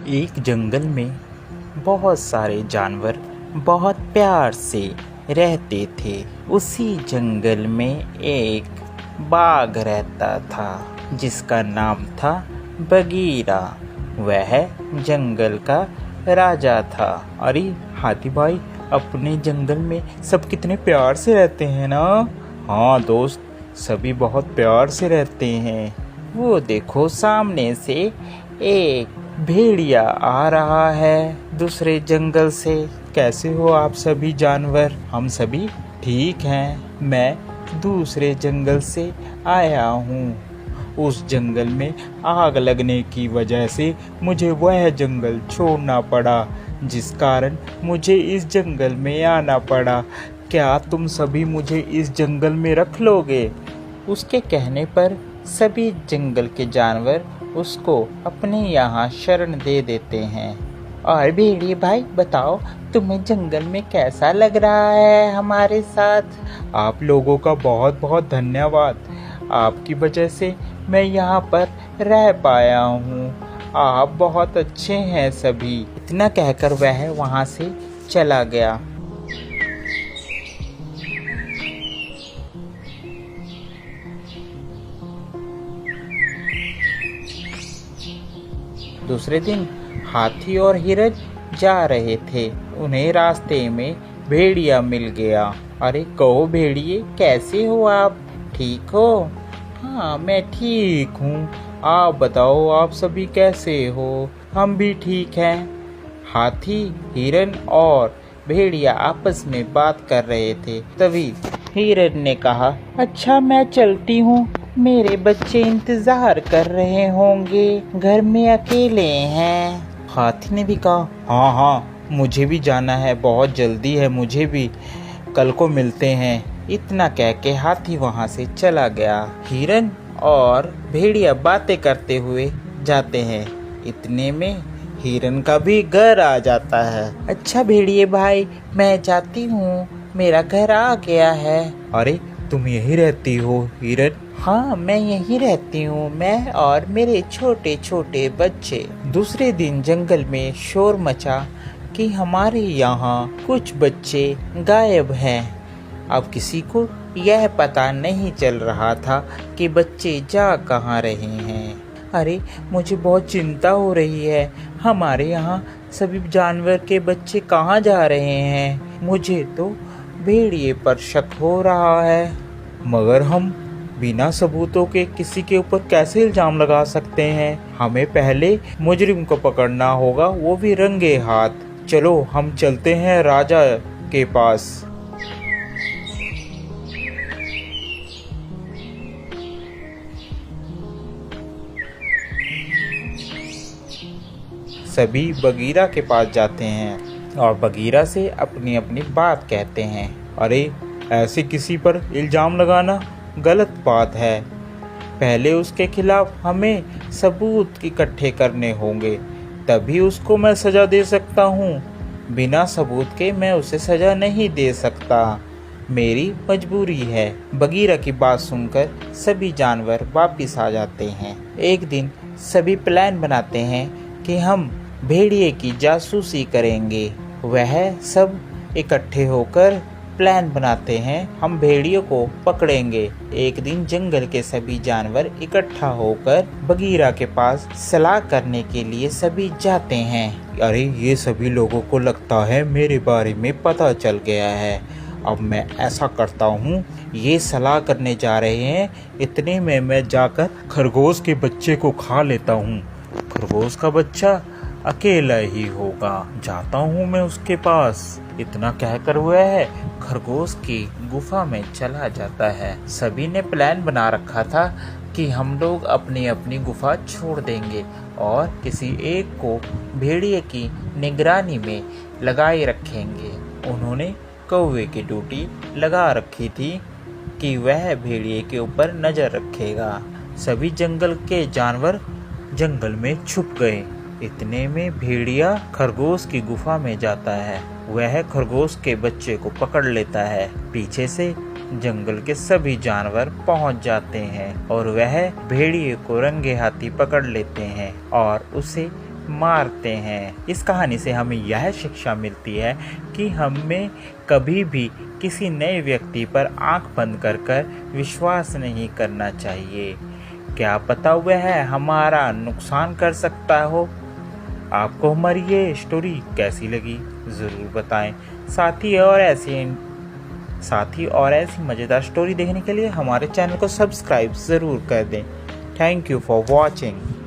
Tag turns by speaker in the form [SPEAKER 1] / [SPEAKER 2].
[SPEAKER 1] एक जंगल में बहुत सारे जानवर बहुत प्यार से रहते थे। उसी जंगल में एक बाघ रहता था जिसका नाम था बगीरा। वह जंगल का राजा था। अरे हाथी भाई, अपने जंगल में सब कितने प्यार से रहते हैं ना। हाँ दोस्त, सभी बहुत प्यार से रहते हैं। वो देखो, सामने से एक भेड़िया आ रहा है दूसरे जंगल से। कैसे हो आप सभी जानवर? हम सभी ठीक हैं। मैं दूसरे जंगल से आया हूँ। उस जंगल में आग लगने की वजह से मुझे वह जंगल छोड़ना पड़ा, जिस कारण मुझे इस जंगल में आना पड़ा। क्या तुम सभी मुझे इस जंगल में रख लोगे? उसके कहने पर सभी जंगल के जानवर उसको अपने यहाँ शरण दे देते हैं। और भेड़िए भाई बताओ, तुम्हें जंगल में कैसा लग रहा है हमारे साथ? आप लोगों का बहुत बहुत धन्यवाद। आपकी वजह से मैं यहाँ पर रह पाया हूँ। आप बहुत अच्छे हैं सभी। इतना कहकर वह वहाँ से चला गया। दूसरे दिन हाथी और हिरन जा रहे थे। उन्हें रास्ते में भेड़िया मिल गया। अरे कहो भेड़िए, कैसे हो आप? ठीक हो? हाँ मैं ठीक हूँ। आप बताओ, आप सभी कैसे हो? हम भी ठीक हैं। हाथी, हिरन और भेड़िया आपस में बात कर रहे थे। तभी हिरन ने कहा, अच्छा मैं चलती हूँ, मेरे बच्चे इंतजार कर रहे होंगे, घर में अकेले हैं। हाथी ने भी कहा, हाँ हाँ मुझे भी जाना है, बहुत जल्दी है मुझे भी, कल को मिलते हैं। इतना कह के हाथी वहाँ से चला गया। हिरन और भेड़िया बातें करते हुए जाते हैं। इतने में हिरन का भी घर आ जाता है। अच्छा भेड़िए भाई, मैं जाती हूँ, मेरा घर आ गया है। अरे तुम यहीं रहती हो हिरन? हाँ मैं यहीं रहती हूँ, मैं और मेरे छोटे छोटे बच्चे। दूसरे दिन जंगल में शोर मचा कि हमारे यहाँ कुछ बच्चे गायब हैं। अब किसी को यह पता नहीं चल रहा था कि बच्चे जा कहाँ रहे हैं। अरे मुझे बहुत चिंता हो रही है, हमारे यहाँ सभी जानवर के बच्चे कहाँ जा रहे हैं। मुझे तो भेड़िए पर शक हो रहा है। मगर हम बिना सबूतों के किसी के ऊपर कैसे इल्जाम लगा सकते हैं? हमें पहले मुजरिम को पकड़ना होगा, वो भी रंगे हाथ। चलो हम चलते हैं राजा के पास। सभी बगीरा के पास जाते हैं और बगीरा से अपनी अपनी बात कहते हैं। अरे ऐसे किसी पर इल्जाम लगाना गलत बात है। पहले उसके खिलाफ हमें सबूत इकट्ठे करने होंगे, तभी उसको मैं सज़ा दे सकता हूँ। बिना सबूत के मैं उसे सज़ा नहीं दे सकता, मेरी मजबूरी है। बगीरा की बात सुनकर सभी जानवर वापिस आ जाते हैं। एक दिन सभी प्लान बनाते हैं कि हम भेड़िए की जासूसी करेंगे। वह सब इकट्ठे होकर प्लान बनाते हैं, हम भेड़ियों को पकड़ेंगे। एक दिन जंगल के सभी जानवर इकट्ठा होकर बगीरा के पास सलाह करने के लिए सभी जाते हैं। अरे ये सभी लोगों को लगता है मेरे बारे में पता चल गया है। अब मैं ऐसा करता हूँ, ये सलाह करने जा रहे हैं, इतने में मैं जाकर खरगोश के बच्चे को खा लेता हूँ। खरगोश का बच्चा अकेला ही होगा, जाता हूँ मैं उसके पास। इतना कहकर वह खरगोश की गुफा में चला जाता है। सभी ने प्लान बना रखा था कि हम लोग अपनी अपनी गुफा छोड़ देंगे और किसी एक को भेड़िए की निगरानी में लगाए रखेंगे। उन्होंने कौवे की ड्यूटी लगा रखी थी कि वह भेड़िए के ऊपर नजर रखेगा। सभी जंगल के जानवर जंगल में छुप गए। इतने में भेड़िया खरगोश की गुफा में जाता है। वह खरगोश के बच्चे को पकड़ लेता है। पीछे से जंगल के सभी जानवर पहुंच जाते हैं और वह भेड़िए को रंगे हाथी पकड़ लेते हैं और उसे मारते हैं। इस कहानी से हमें यह शिक्षा मिलती है कि हमें कभी भी किसी नए व्यक्ति पर आंख बंद कर विश्वास नहीं करना चाहिए। क्या पता वह हमारा नुकसान कर सकता हो। आपको हमारी ये स्टोरी कैसी लगी ज़रूर बताएं। साथ ही और ऐसी मज़ेदार स्टोरी देखने के लिए हमारे चैनल को सब्सक्राइब ज़रूर कर दें। Thank you for watching.